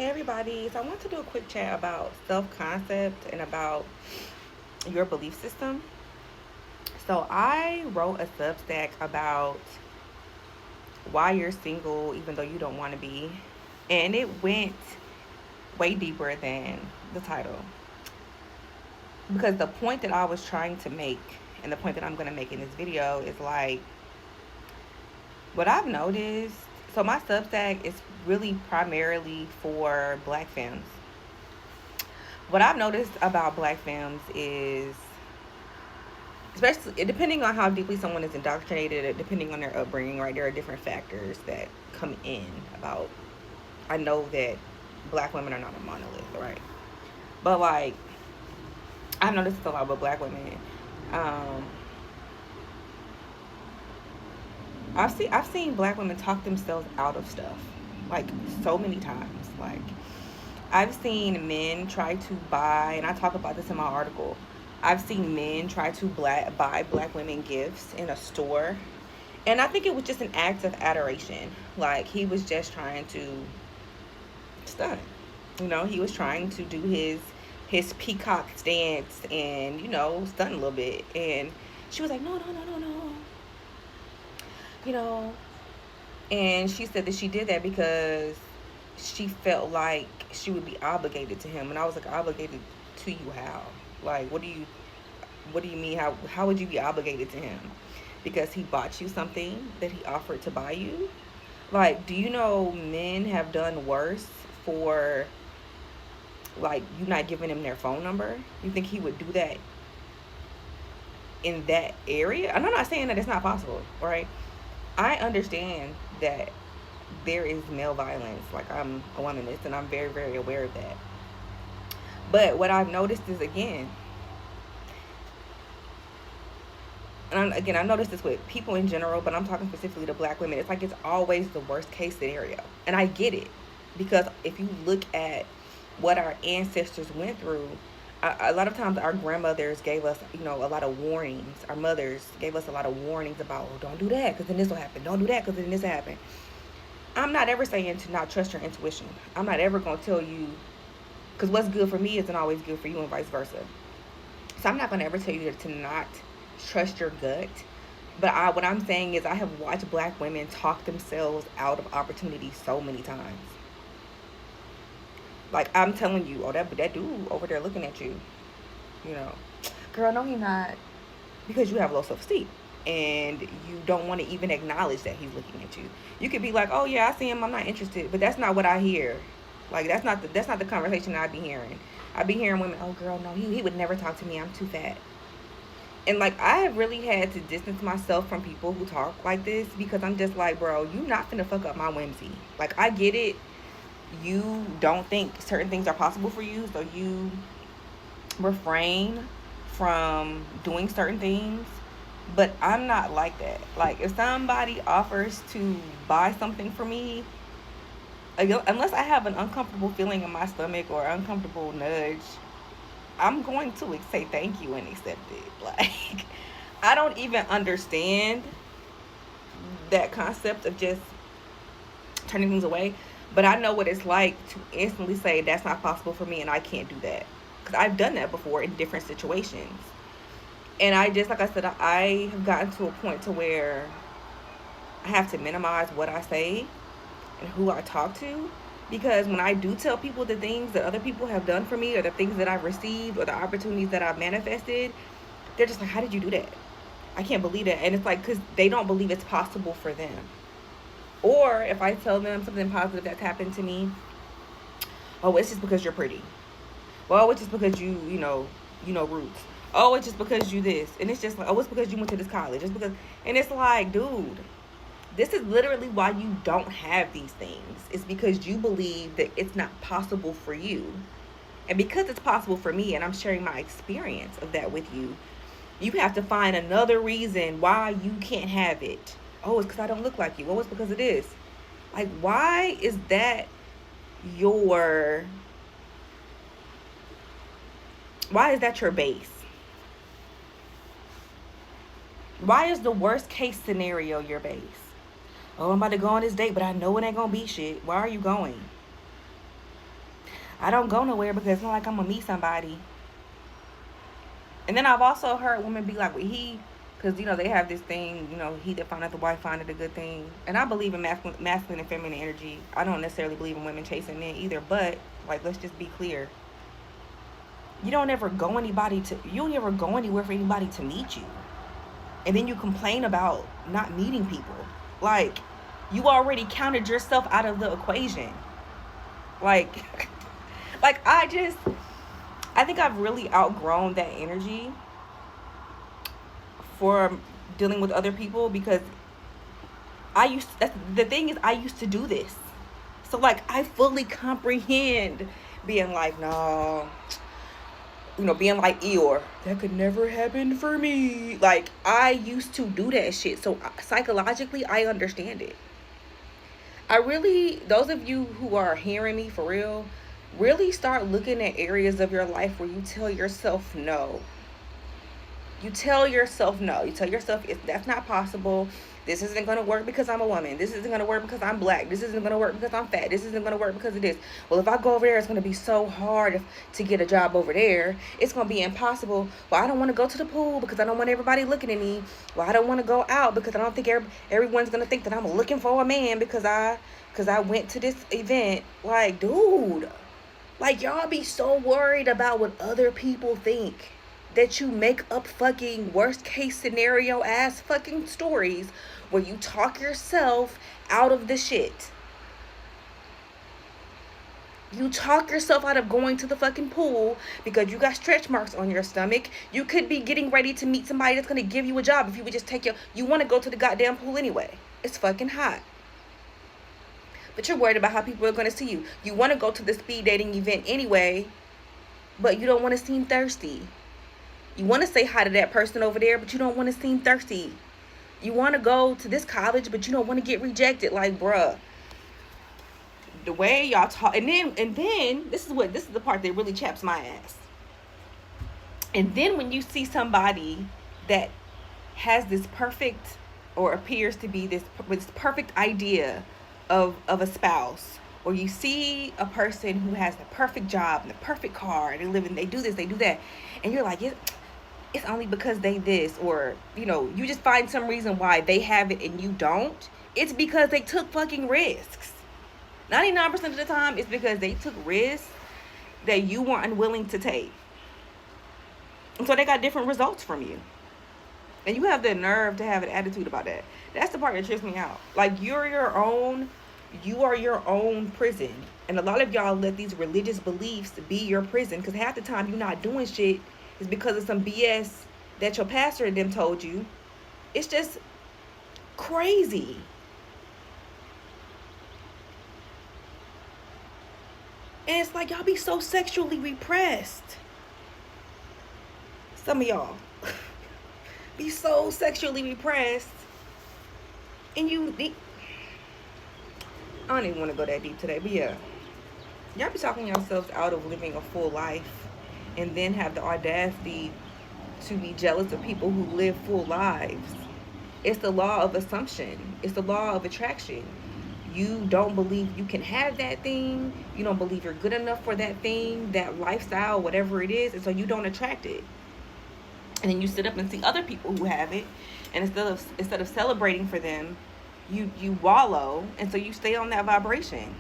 Hey everybody, so I want to do a quick chat about self-concept and about your belief system. So I wrote a Substack about why you're single even though you don't want to be, and it went way deeper than the title. Because the point that I was trying to make and the point that I'm going to make in this video is like what I've noticed. So my Substack is really primarily for black femmes. What I've noticed about black femmes is, especially depending on how deeply someone is indoctrinated, depending on their upbringing, right, there are different factors that come in about. I know that black women are not a monolith, right, but like I've noticed a lot with black women. um I've seen black women talk themselves out of stuff, like, so many times. Like, I've seen men try to buy, and I talk about this in my article. I've seen men try to buy black women gifts in a store, and I think it was just an act of adoration. Like, he was just trying to stunt. He was trying to do his peacock stance and stunt a little bit. And she was like, no, no, no, no, no, you know. And she said that she did that because she felt like she would be obligated to him. And I was like, obligated to you how? Like, what do you mean? How would you be obligated to him? Because he bought you something that he offered to buy you? Like, do you know men have done worse for, like, you not giving him their phone number? You think he would do that in that area? And I'm not saying that it's not possible, right? I understand that there is male violence. Like, I'm a womanist and I'm very, very aware of that. But what I've noticed is, again, and again, I noticed this with people in general, but I'm talking specifically to black women. It's like it's always the worst case scenario. And I get it. Because if you look at what our ancestors went through, a lot of times our grandmothers gave us, a lot of warnings. Our mothers gave us a lot of warnings about, oh, don't do that because then this will happen. Don't do that because then this will happen. I'm not ever saying to not trust your intuition. I'm not ever going to tell you, because what's good for me isn't always good for you and vice versa. So I'm not going to ever tell you to not trust your gut. But what I'm saying is I have watched black women talk themselves out of opportunities so many times. Like, I'm telling you, oh, that dude over there looking at you, you know, girl, no, he not, because you have low self-esteem and you don't want to even acknowledge that he's looking at you. You could be like, oh yeah, I see him, I'm not interested, but that's not what I hear. Like, that's not the conversation I be hearing. I be hearing women, oh girl, no, he would never talk to me, I'm too fat. And like, I have really had to distance myself from people who talk like this, because I'm just like, bro, you not finna fuck up my whimsy. Like, I get it, you don't think certain things are possible for you, so you refrain from doing certain things. But I'm not like that. Like, if somebody offers to buy something for me, unless I have an uncomfortable feeling in my stomach or uncomfortable nudge, I'm going to say thank you and accept it. Like, I don't even understand that concept of just turning things away. But I know what it's like to instantly say that's not possible for me and I can't do that. Because I've done that before in different situations. And I just, like I said, I have gotten to a point to where I have to minimize what I say and who I talk to. Because when I do tell people the things that other people have done for me, or the things that I've received, or the opportunities that I've manifested, they're just like, how did you do that? I can't believe that. And it's like, because they don't believe it's possible for them. Or if I tell them something positive that's happened to me, oh, it's just because you're pretty. Well, it's just because you know roots. Oh, it's just because you this. And it's just like, oh, it's because you went to this college. It's because, and it's like, dude, this is literally why you don't have these things. It's because you believe that it's not possible for you. And because it's possible for me, and I'm sharing my experience of that with you, you have to find another reason why you can't have it. Oh, it's because I don't look like you. Oh, it's because it is. Like, why is that your why is that your base? Why is the worst case scenario your base? Oh, I'm about to go on this date, but I know it ain't gonna be shit. Why are you going? I don't go nowhere because it's not like I'm gonna meet somebody. And then I've also heard women be like, well, because they have this thing, he that found out the wife find it a good thing. And I believe in masculine and feminine energy. I don't necessarily believe in women chasing men either. But like, let's just be clear. You don't ever go anywhere for anybody to meet you, and then you complain about not meeting people. Like, you already counted yourself out of the equation. Like, like I think I've really outgrown that energy for dealing with other people, because the thing is, I used to do this. So like, I fully comprehend being like, no, being like Eeyore, that could never happen for me. Like, I used to do that shit. So psychologically, I understand it. Those of you who are hearing me for real, really start looking at areas of your life where you tell yourself no. You tell yourself no. You tell yourself, if that's not possible, this isn't going to work because I'm a woman. This isn't going to work because I'm black. This isn't going to work because I'm fat. This isn't going to work because of this. Well, if I go over there, it's going to be so hard to get a job over there. It's going to be impossible. Well, I don't want to go to the pool because I don't want everybody looking at me. Well, I don't want to go out because I don't think everyone's going to think that I'm looking for a man because I went to this event. Like, dude, like, y'all be so worried about what other people think that you make up fucking worst case scenario ass fucking stories where you talk yourself out of the shit. You talk yourself out of going to the fucking pool because you got stretch marks on your stomach. You could be getting ready to meet somebody that's going to give you a job if you would just you want to go to the goddamn pool anyway. It's fucking hot. But you're worried about how people are going to see you. You want to go to the speed dating event anyway, but you don't want to seem thirsty. You want to say hi to that person over there, but you don't want to seem thirsty. You want to go to this college, but you don't want to get rejected. Like, bruh, the way y'all talk, and then this is the part that really chaps my ass. And then when you see somebody that has this perfect, or appears to be this perfect idea of a spouse, or you see a person who has the perfect job and the perfect car, and they do this, they do that, and you're like, it's only because they this, or you just find some reason why they have it and you don't. It's because they took fucking risks. 99% of the time, it's because they took risks that you were unwilling to take, and so they got different results from you. And you have the nerve to have an attitude about that. That's the part that trips me out. Like, you are your own prison. And a lot of y'all let these religious beliefs be your prison, because half the time you're not doing shit is because of some BS that your pastor and them told you. It's just crazy. And it's like, y'all be so sexually repressed. Some of y'all be so sexually repressed, and I don't even want to go that deep today, but yeah, y'all be talking yourselves out of living a full life, and then have the audacity to be jealous of people who live full lives. It's the law of assumption. It's the law of attraction. You don't believe you can have that thing. You don't believe you're good enough for that thing, that lifestyle, whatever it is, and so you don't attract it. And then you sit up and see other people who have it, and instead of celebrating for them, you wallow, and so you stay on that vibration.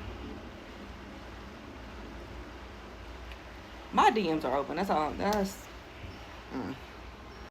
My DMs are open. That's all.